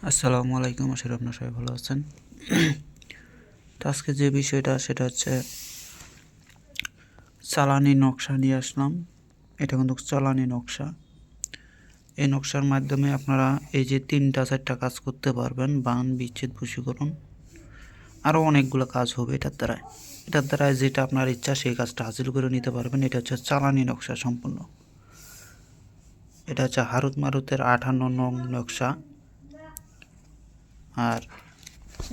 আসসালামু আলাইকুম, আশা করি আপনারা সবাই ভালো আছেন। তো আজকে যে বিষয়টা সেটা হচ্ছে চালানি নকশা নিয়ে আসলাম। এটা কিন্তু চালানি নকশা। এই নকশার মাধ্যমে আপনারা এই যে 3-4টা কাজ করতে পারবেন: বান, বিচ্ছেদ, বশীকরণ, আরও অনেকগুলো কাজ হবে এটার দ্বারা যেটা আপনার ইচ্ছা সেই কাজটা হাসিল করে নিতে পারবেন। এটা হচ্ছে চালানি নকশা সম্পূর্ণ। এটা হচ্ছে হারুত মারুতের 58 নং নকশা। আর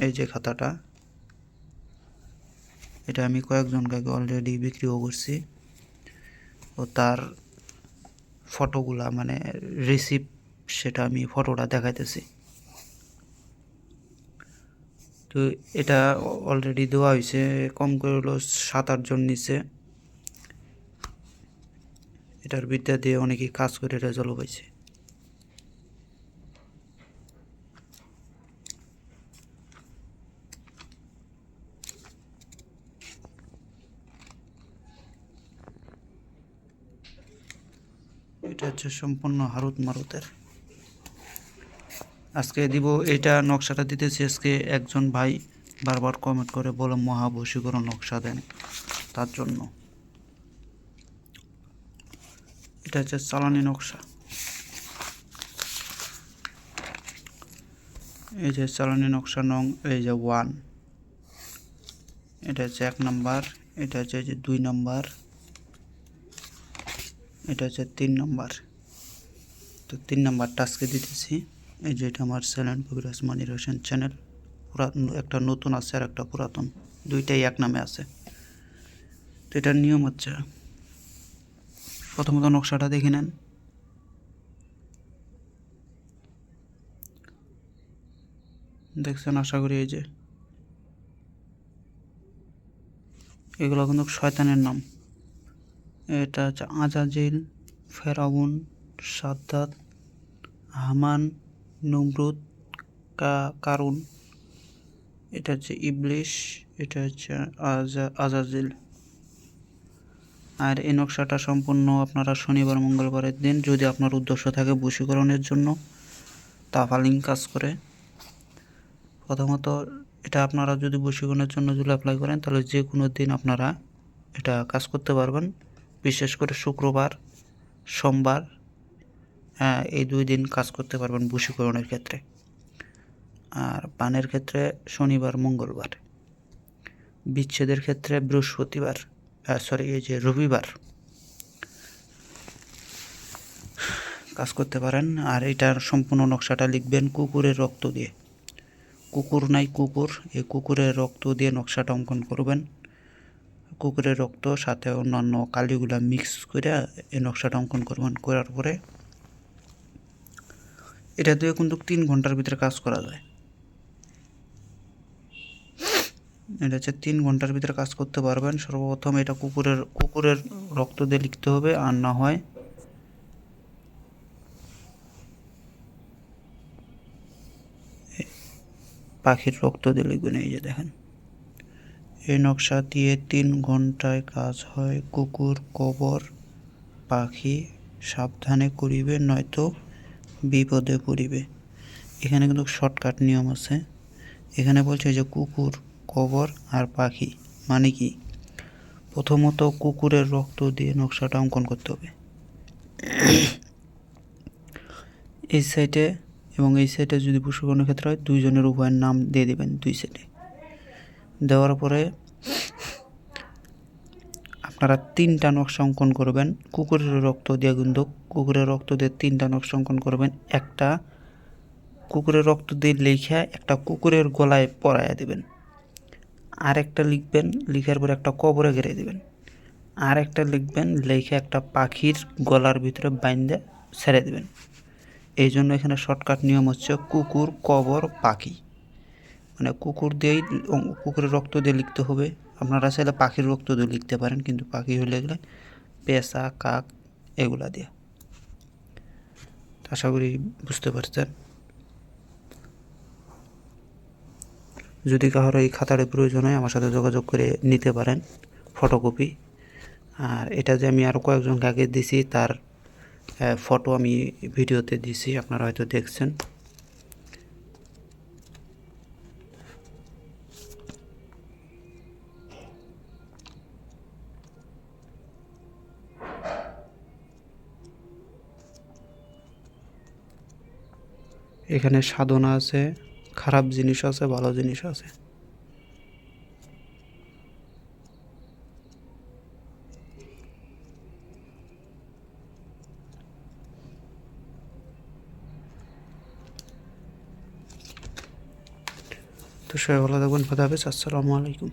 এই যে খাতাটা, এটা আমি কয়েকজনকে অলরেডি বিক্রিও করছি। ও তার ফটোগুলা মানে রিসিপ্ট, সেটা আমি ফটোটা দেখাইতেছি। তো এটা অলরেডি দেওয়া হয়েছে, কম করে হলো 7-8 জন নিচে। এটার বিদ্যা দিয়ে অনেকেই কাজ করে রেজাল্টও পাইছে। এটা হচ্ছে সম্পূর্ণ হারুত মারুতের। আজকে দিব এটা নকশাটা দিতেছি। আজকে একজন ভাই বারবার কমেন্ট করে বলে মহাবশীকরণ নকশা দেন, তার জন্য। এটা হচ্ছে চালানি নকশা। এই যে চালানি নকশা নং, এই যে 1, এটা হচ্ছে 1 নাম্বার, এটা হচ্ছে যে 2 নাম্বার, এটা হচ্ছে 3 নাম্বার। তো 3 নাম্বারটা আজকে দিতেছি। এই যে এটা আমার চ্যানেল কবিরাজ মনির হোসেন চ্যানেল। পুরাতন একটা নতুন আছে আর একটা পুরাতন, দুইটাই এক নামে আছে। তো এটার নিয়ম হচ্ছে, প্রথমত নকশাটা দেখে নেন। দেখছেন আশা করি। এই যে এগুলো কিন্তু শয়তানের নাম। এটা হচ্ছে আজাজিল, ফেরাউন, সাদ্দাত, হামান, নমরুদ, কারুন। এটা হচ্ছে ইবলিশ, এটা হচ্ছে আজাজিল। আর এই নকশাটা সম্পূর্ণ আপনারা শনিবার মঙ্গলবারের দিন, যদি আপনার উদ্দেশ্য থাকে বশীকরণের জন্য, তাফালিং কাজ করে। প্রথমত এটা আপনারা যদি বশীকরণের জন্য যদি অ্যাপ্লাই করেন, তাহলে যে কোনো দিন আপনারা এটা কাজ করতে পারবেন। বিশেষ করে শুক্রবার, সোমবার, এই 2 দিন কাজ করতে পারবেন বশীকরণের ক্ষেত্রে। আর বানের ক্ষেত্রে শনিবার মঙ্গলবার, বিচ্ছেদের ক্ষেত্রে বৃহস্পতিবার, এই যে রবিবার কাজ করতে পারেন। আর এটার সম্পূর্ণ নকশাটা লিখবেন কুকুরের রক্ত দিয়ে। কুকুর নাই, কুকুর, এই কুকুরের রক্ত দিয়ে নকশাটা অঙ্কন করবেন। কুকুরের রক্ত সাথে অন্যান্য কালিগুলা মিক্স করে এই নকশাটা অঙ্কন করবেন। করার পরে এটা দিয়ে কিন্তু 3 ঘন্টার ভিতরে কাজ করা যায়। এটা হচ্ছে 3 ঘন্টার ভিতরে কাজ করতে পারবেন। সর্বপ্রথম এটা কুকুরের রক্ত দিয়ে লিখতে হবে, আর না হয় পাখির রক্ত দিয়ে লিখবেন। এই যে দেখেন, এই নকশা দিয়ে 3 ঘন্টায় কাজ হয়। কুকুর, কবর, পাখি সাবধানে করিবে, নয়তো বিপদে পড়িবে। এখানে কিন্তু শর্টকাট নিয়ম আছে। এখানে বলছে যে কুকুর, কবর আর পাখি, মানে কি? প্রথমত কুকুরের রক্ত দিয়ে নকশাটা অঙ্কন করতে হবে। এই সাইডে এবং এই সাইডে যদি বশীকরণের ক্ষেত্রে হয়, 2 জনের উভয়ের নাম দিয়ে দেবেন 2 সাইডে। দেওয়ার পরে আপনারা 3টা নকশা অঙ্কন করবেন কুকুরের রক্ত দিয়ে। কিন্তু কুকুরের রক্ত দিয়ে 3টা নকশা অঙ্কন করবেন। একটা কুকুরের রক্ত দিয়ে লেখা একটা কুকুরের গলায় পরাইয়া দেবেন। আর একটা লিখবেন, লিখার পরে একটা কবরে ঘিরে দেবেন। আর একটা লিখবেন, লেখা একটা পাখির গলার ভিতরে বাইন্দে ছেড়ে দেবেন। এই জন্য এখানে শর্টকাট নিয়ম হচ্ছে কুকুর, কবর, পাখি। মানে কুকুরের রক্ত দিয়ে লিখতে হবে। আপনারা চাইলে পাখির রক্ত দিয়ে লিখতে পারেন, কিন্তু পাখি হলে গেলে পেঁচা, কাক এগুলা দিয়ে। আশা করি বুঝতে পারছেন। যদি কারোর এই খাতার প্রয়োজন হয়, আমার সাথে যোগাযোগ করে নিতে পারেন ফটোকপি। আর এটা যে আমি আরও কয়েকজনকে আগে দিছি, তার ফটো আমি ভিডিওতে দিছি, আপনারা হয়তো দেখছেন। এখানে সাধনা আছে, খারাপ জিনিসও আছে, ভালো জিনিসও আছে। তো সবাই ভালো থাকবেন, খোদা হাফেজ, আসসালামু আলাইকুম।